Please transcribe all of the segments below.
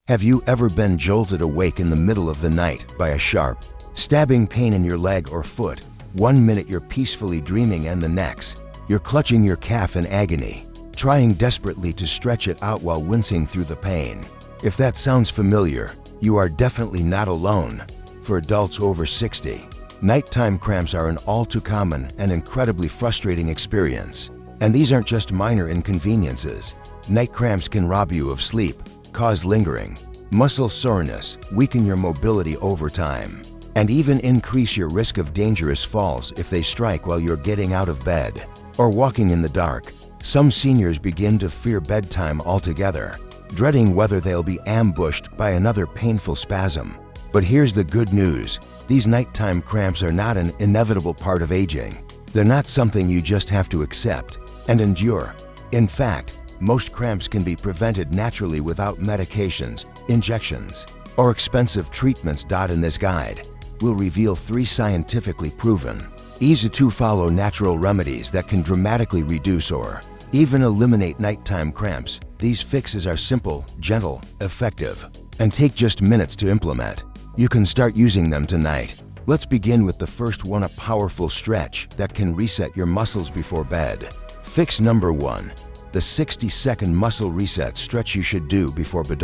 Have you ever been jolted awake in the middle of the night by a sharp, stabbing pain in your leg or foot? 1 minute you're peacefully dreaming and the next, you're clutching your calf in agony, trying desperately to stretch it out while wincing through the pain. If that sounds familiar, you are definitely not alone. For adults over 60, nighttime cramps are an all too common and incredibly frustrating experience. And these aren't just minor inconveniences. Night cramps can rob you of sleep, cause lingering muscle soreness, weaken your mobility over time, and even increase your risk of dangerous falls if they strike while you're getting out of bed or walking in the dark. Some seniors begin to fear bedtime altogether, dreading whether they'll be ambushed by another painful spasm. But here's the good news. These nighttime cramps are not an inevitable part of aging. They're not something you just have to accept and endure. In fact, most cramps can be prevented naturally without medications, injections, or expensive treatments. In this guide, we'll reveal 3 scientifically proven, easy-to-follow natural remedies that can dramatically reduce or even eliminate nighttime cramps. These fixes are simple, gentle, effective, and take just minutes to implement. You can start using them tonight. Let's begin with the first one, a powerful stretch that can reset your muscles before bed. Fix number 1. The 60-second muscle reset stretch you should do before bed.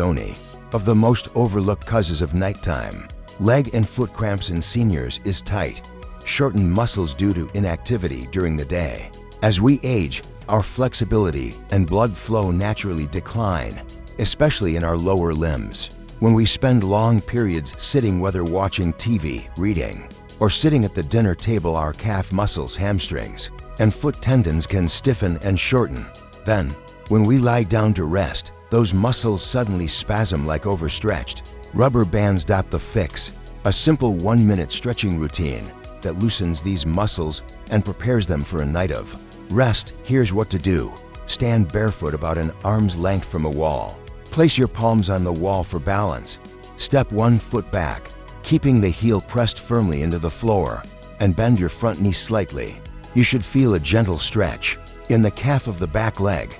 Of the most overlooked causes of nighttime leg and foot cramps in seniors is tight, shortened muscles due to inactivity during the day. As we age, our flexibility and blood flow naturally decline, especially in our lower limbs. When we spend long periods sitting, whether watching TV, reading, or sitting at the dinner table, our calf muscles, hamstrings, and foot tendons can stiffen and shorten. Then, when we lie down to rest, those muscles suddenly spasm like overstretched rubber bands. The fix: a simple 1-minute stretching routine that loosens these muscles and prepares them for a night of rest. Here's what to do. Stand barefoot about an arm's length from a wall. Place your palms on the wall for balance. Step 1 foot back, keeping the heel pressed firmly into the floor, and bend your front knee slightly. You should feel a gentle stretch in the calf of the back leg.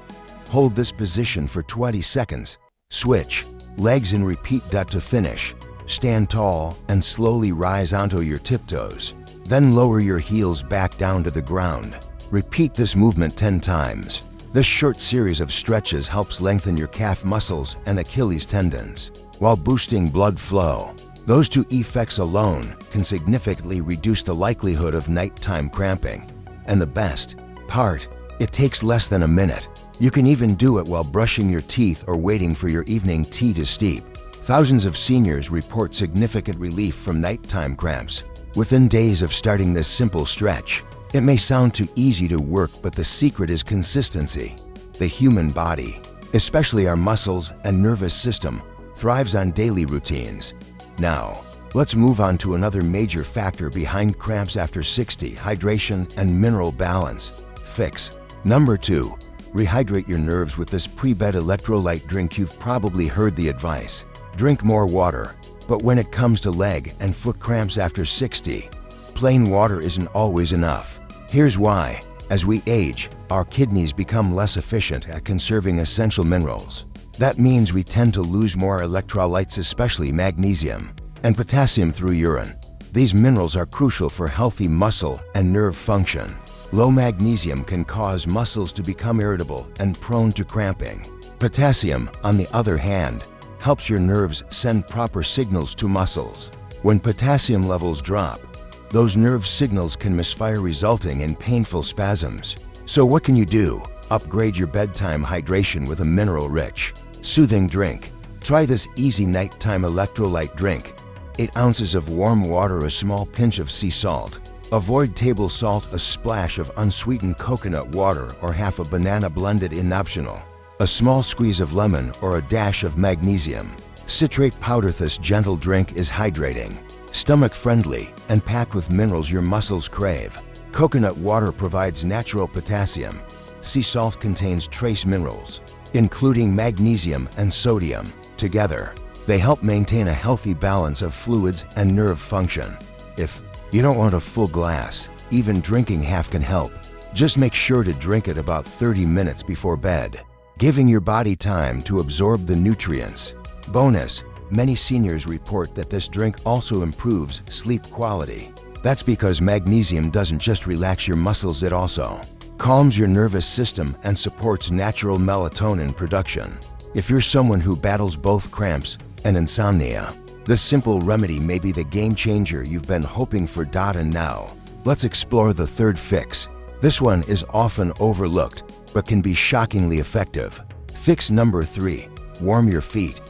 Hold this position for 20 seconds. Switch legs and repeat. To finish, stand tall and slowly rise onto your tiptoes. Then lower your heels back down to the ground. Repeat this movement 10 times. This short series of stretches helps lengthen your calf muscles and Achilles tendons while boosting blood flow. Those 2 effects alone can significantly reduce the likelihood of nighttime cramping. And the best part, it takes less than a minute. You can even do it while brushing your teeth or waiting for your evening tea to steep. Thousands of seniors report significant relief from nighttime cramps within days of starting this simple stretch. It may sound too easy to work, but the secret is consistency. The human body, especially our muscles and nervous system, thrives on daily routines. Now, let's move on to another major factor behind cramps after 60: hydration and mineral balance. Fix number 2. Rehydrate your nerves with this pre-bed electrolyte drink. You've probably heard the advice: drink more water. But when it comes to leg and foot cramps after 60, plain water isn't always enough. Here's why. As we age, our kidneys become less efficient at conserving essential minerals. That means we tend to lose more electrolytes, especially magnesium and potassium, through urine. These minerals are crucial for healthy muscle and nerve function. Low magnesium can cause muscles to become irritable and prone to cramping. Potassium, on the other hand, helps your nerves send proper signals to muscles. When potassium levels drop, those nerve signals can misfire, resulting in painful spasms. So what can you do? Upgrade your bedtime hydration with a mineral-rich, soothing drink. Try this easy nighttime electrolyte drink: 8 ounces of warm water, a small pinch of sea salt. Avoid table salt, a splash of unsweetened coconut water or half a banana blended in, optional. A small squeeze of lemon or a dash of magnesium citrate powder. This gentle drink is hydrating, stomach-friendly, and packed with minerals your muscles crave. Coconut water provides natural potassium. Sea salt contains trace minerals, including magnesium and sodium. Together, they help maintain a healthy balance of fluids and nerve function. If you don't want a full glass, even drinking half can help. Just make sure to drink it about 30 minutes before bed, giving your body time to absorb the nutrients. Bonus, many seniors report that this drink also improves sleep quality. That's because magnesium doesn't just relax your muscles, it also calms your nervous system and supports natural melatonin production. If you're someone who battles both cramps and insomnia, this simple remedy may be the game changer you've been hoping for. And now, let's explore the third fix. This one is often overlooked, but can be shockingly effective. Fix number 3, warm your feet.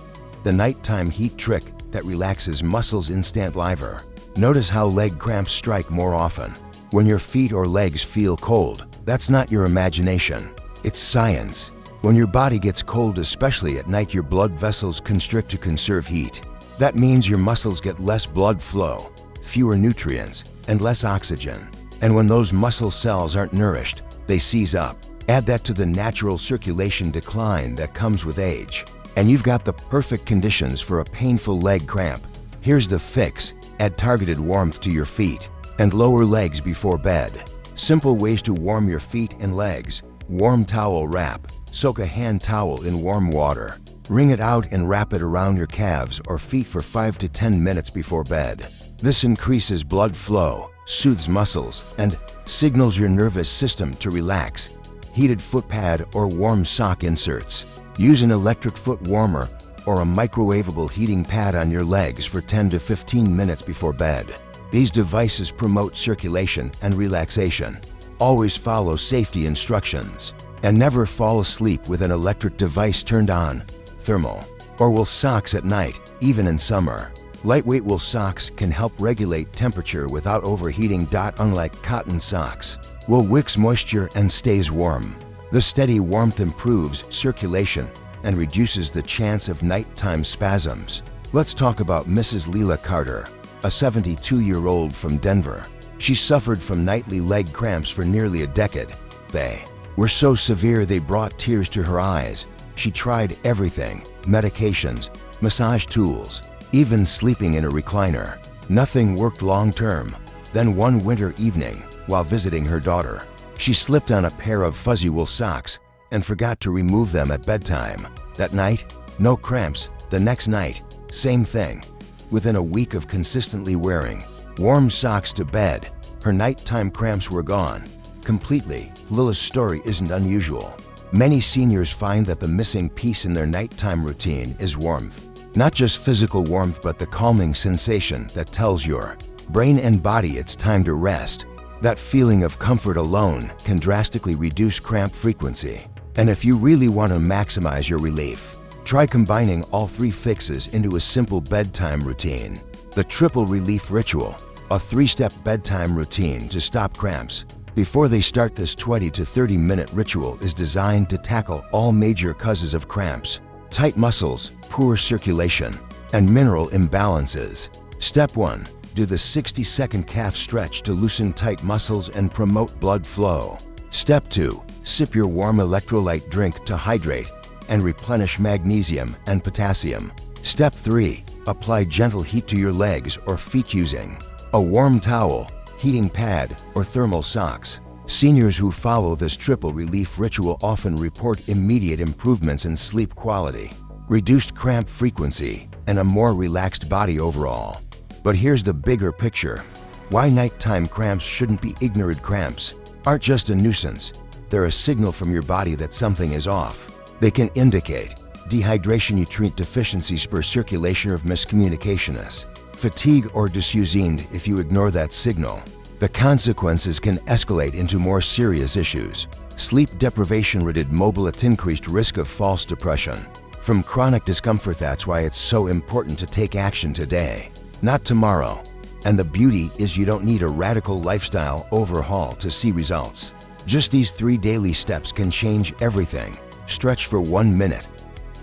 The nighttime heat trick that relaxes muscles instant liver. Notice how leg cramps strike more often. When your feet or legs feel cold, that's not your imagination. It's science. When your body gets cold, especially at night, your blood vessels constrict to conserve heat. That means your muscles get less blood flow, fewer nutrients, and less oxygen. And when those muscle cells aren't nourished, they seize up. Add that to the natural circulation decline that comes with age, and you've got the perfect conditions for a painful leg cramp. Here's the fix. Add targeted warmth to your feet and lower legs before bed. Simple ways to warm your feet and legs. Warm towel wrap. Soak a hand towel in warm water. Wring it out and wrap it around your calves or feet for 5 to 10 minutes before bed. This increases blood flow, soothes muscles, and signals your nervous system to relax. Heated foot pad or warm sock inserts. Use an electric foot warmer or a microwavable heating pad on your legs for 10 to 15 minutes before bed. These devices promote circulation and relaxation. Always follow safety instructions, and never fall asleep with an electric device turned on. Thermal or wool socks at night, even in summer. Lightweight wool socks can help regulate temperature without overheating. Unlike cotton socks, wool wicks moisture and stays warm. The steady warmth improves circulation and reduces the chance of nighttime spasms. Let's talk about Mrs. Leela Carter, a 72-year-old from Denver. She suffered from nightly leg cramps for nearly a decade. They were so severe they brought tears to her eyes. She tried everything: medications, massage tools, even sleeping in a recliner. Nothing worked long-term. Then one winter evening, while visiting her daughter, she slipped on a pair of fuzzy wool socks and forgot to remove them at bedtime. That night, no cramps. The next night, same thing. Within a week of consistently wearing warm socks to bed, her nighttime cramps were gone completely. Lila's story isn't unusual. Many seniors find that the missing piece in their nighttime routine is warmth. Not just physical warmth, but the calming sensation that tells your brain and body it's time to rest. That feeling of comfort alone can drastically reduce cramp frequency. And if you really want to maximize your relief, try combining all 3 fixes into a simple bedtime routine. The Triple Relief Ritual, a 3-step bedtime routine to stop cramps. Before they start, this 20 to 30-minute ritual is designed to tackle all major causes of cramps: tight muscles, poor circulation, and mineral imbalances. Step 1. Do the 60-second calf stretch to loosen tight muscles and promote blood flow. Step 2. Sip your warm electrolyte drink to hydrate and replenish magnesium and potassium. Step 3. Apply gentle heat to your legs or feet using a warm towel, heating pad, or thermal socks. Seniors who follow this triple relief ritual often report immediate improvements in sleep quality, reduced cramp frequency, and a more relaxed body overall. But here's the bigger picture. Why nighttime cramps shouldn't be ignored. Cramps aren't just a nuisance. They're a signal from your body that something is off. They can indicate dehydration, nutrient deficiencies, poor circulation, or miscommunication, fatigue, or disused. If you ignore that signal, the consequences can escalate into more serious issues. Sleep deprivation, reduced mobility, increased risk of false depression from chronic discomfort. That's why it's so important to take action today, not tomorrow. And the beauty is, you don't need a radical lifestyle overhaul to see results. Just these 3 daily steps can change everything. Stretch for 1 minute.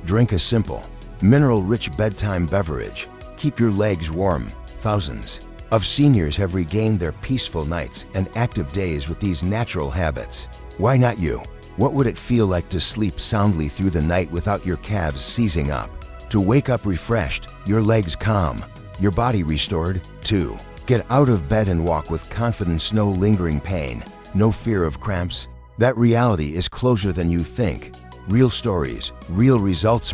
Drink a simple, mineral-rich bedtime beverage. Keep your legs warm. Thousands of seniors have regained their peaceful nights and active days with these natural habits. Why not you? What would it feel like to sleep soundly through the night without your calves seizing up? To wake up refreshed, your legs calm, your body restored? 2. Get out of bed and walk with confidence. No lingering pain, no fear of cramps. That reality is closer than you think. Real stories, real results.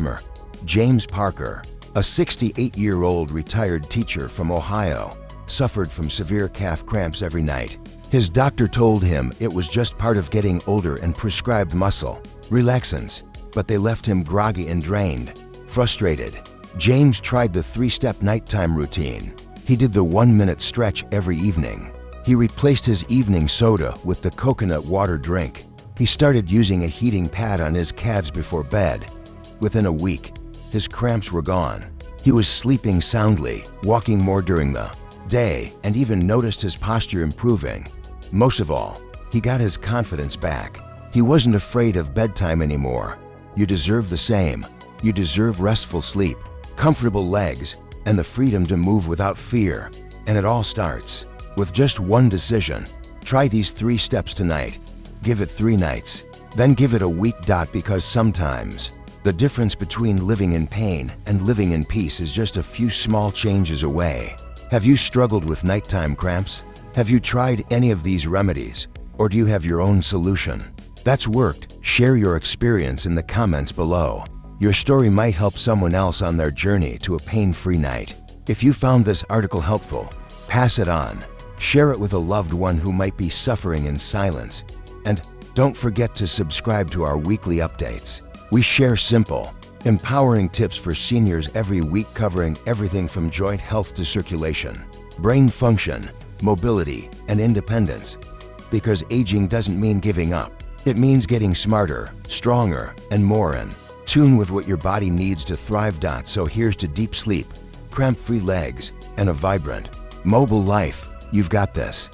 James Parker, a 68-year-old retired teacher from Ohio, suffered from severe calf cramps every night. His doctor told him it was just part of getting older and prescribed muscle relaxants, but they left him groggy and drained. Frustrated, James tried the 3-step nighttime routine. He did the 1-minute stretch every evening. He replaced his evening soda with the coconut water drink. He started using a heating pad on his calves before bed. Within a week, his cramps were gone. He was sleeping soundly, walking more during the day, and even noticed his posture improving. Most of all, he got his confidence back. He wasn't afraid of bedtime anymore. You deserve the same. You deserve restful sleep, comfortable legs, and the freedom to move without fear. And it all starts with just one decision. Try these 3 steps tonight. Give it 3 nights, then give it a week. Because sometimes the difference between living in pain and living in peace is just a few small changes away. Have you struggled with nighttime cramps? Have you tried any of these remedies? Or do you have your own solution that's worked? Share your experience in the comments below. Your story might help someone else on their journey to a pain-free night. If you found this article helpful, pass it on. Share it with a loved one who might be suffering in silence. And don't forget to subscribe to our weekly updates. We share simple, empowering tips for seniors every week, covering everything from joint health to circulation, brain function, mobility, and independence. Because aging doesn't mean giving up. It means getting smarter, stronger, and more in tune with what your body needs to thrive. So here's to deep sleep, cramp-free legs, and a vibrant, mobile life. You've got this.